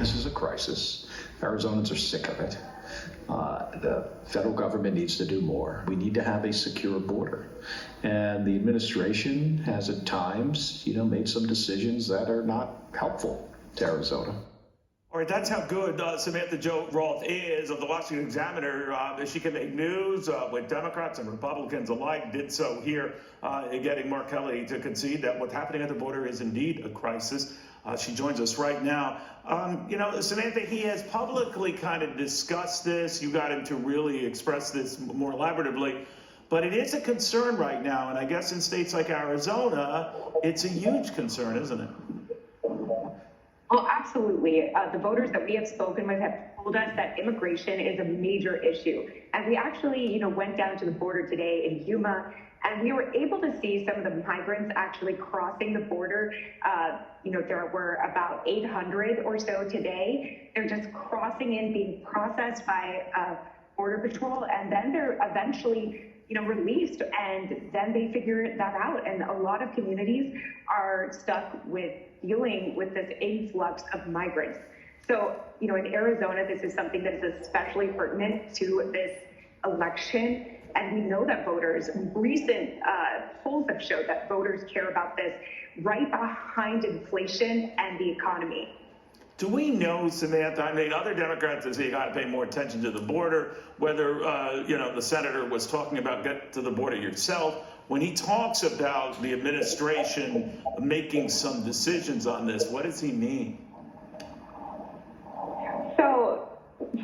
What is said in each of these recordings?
This is a crisis. Arizonans are sick of it. The federal government needs to do more. We need to have a secure border. And the administration has at times, made some decisions that are not helpful to Arizona. All right, that's how good Samantha Jo Rolfe is of the Washington Examiner. She can make news with Democrats and Republicans alike. Did so here, getting Mark Kelly to concede that what's happening at the border is indeed a crisis. She joins us right now. Samantha, he has publicly kind of discussed this. You got him to really express this more elaboratively. But it is a concern right now. And I guess in states like Arizona, it's a huge concern, isn't it? Well, absolutely. The voters that we have spoken with have told us that immigration is a major issue. And we actually, went down to the border today in Yuma, and we were able to see some of the migrants actually crossing the border. There were about 800 or so today. They're just crossing in, being processed by Border Patrol, and then they're eventually released, and then they figure that out. And a lot of communities are stuck with dealing with this influx of migrants. So, in Arizona, this is something that is especially pertinent to this election. And we know that voters, recent polls have showed that voters care about this right behind inflation and the economy. Do we know, Samantha, other Democrats have said you got to pay more attention to the border, whether, the senator was talking about get to the border yourself. When he talks about the administration making some decisions on this, what does he mean? So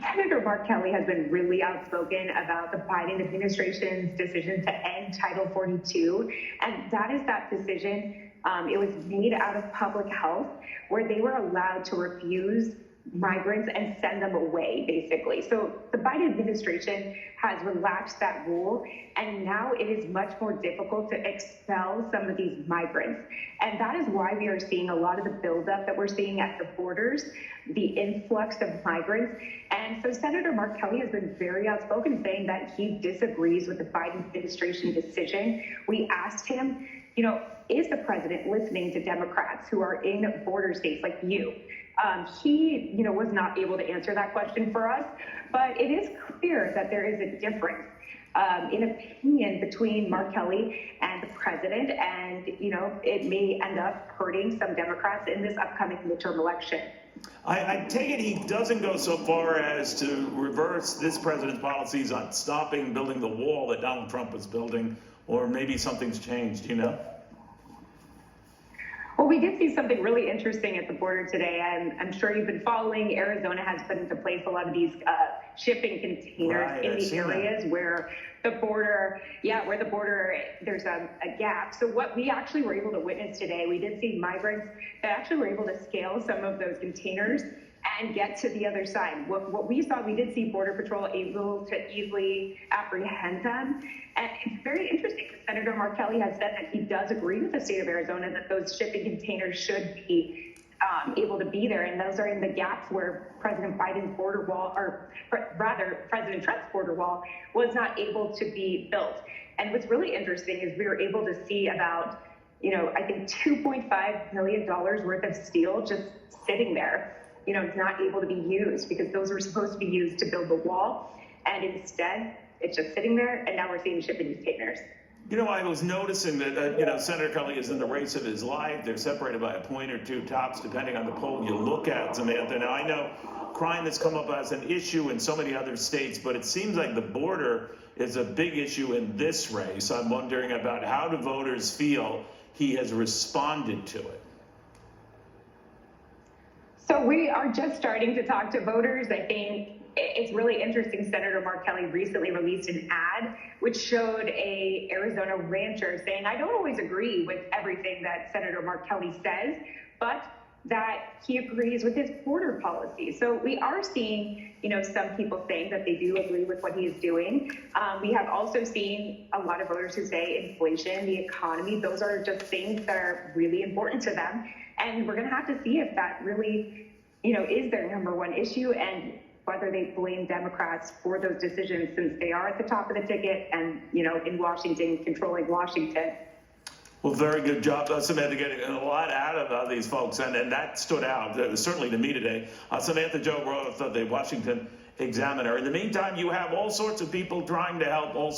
Senator Mark Kelly has been really outspoken about the Biden administration's decision to end Title 42. And that is that decision. It was made out of public health, where they were allowed to refuse migrants and send them away, basically. So the Biden administration has relaxed that rule, and now it is much more difficult to expel some of these migrants. And that is why we are seeing a lot of the buildup that we're seeing at the borders, the influx of migrants. And so Senator Mark Kelly has been very outspoken, saying that he disagrees with the Biden administration decision. We asked him, is the president listening to Democrats who are in border states like you? He, was not able to answer that question for us, but it is clear that there is a difference in opinion between Mark Kelly and the president, and, it may end up hurting some Democrats in this upcoming midterm election. I take it he doesn't go so far as to reverse this president's policies on stopping building the wall that Donald Trump was building, or maybe something's changed, Well, we did see something really interesting at the border today. I'm sure you've been following. Arizona has put into place a lot of these shipping containers in the areas where the border, there's a gap. So what we actually were able to witness today, we did see migrants that actually were able to scale some of those containers and get to the other side. What we saw, we did see Border Patrol able to easily apprehend them. And it's very interesting because Senator Mark Kelly has said that he does agree with the state of Arizona that those shipping containers should be able to be there. And those are in the gaps where President Biden's border wall, or rather President Trump's border wall, was not able to be built. And what's really interesting is we were able to see about, I think $2.5 million worth of steel just sitting there. Not able to be used because those were supposed to be used to build the wall. And instead, it's just sitting there. And now we're seeing shipping containers. I was noticing that, Senator Kelly is in the race of his life. They're separated by a point or two tops, depending on the poll you look at, Samantha. Now, I know crime has come up as an issue in so many other states, but it seems like the border is a big issue in this race. I'm wondering about how do voters feel he has responded to it? So we are just starting to talk to voters. I think it's really interesting. Senator Mark Kelly recently released an ad which showed a Arizona rancher saying, I don't always agree with everything that Senator Mark Kelly says, but that he agrees with his border policy. So we are seeing, some people saying that they do agree with what he is doing. We have also seen a lot of voters who say inflation, the economy, those are just things that are really important to them. And we're going to have to see if that really, is their number one issue, and whether they blame Democrats for those decisions, since they are at the top of the ticket and, in Washington, controlling Washington. Well, very good job, Samantha, getting a lot out of these folks, and that stood out, certainly to me today. Samantha Jo Roth of the Washington Examiner. In the meantime, you have all sorts of people trying to help all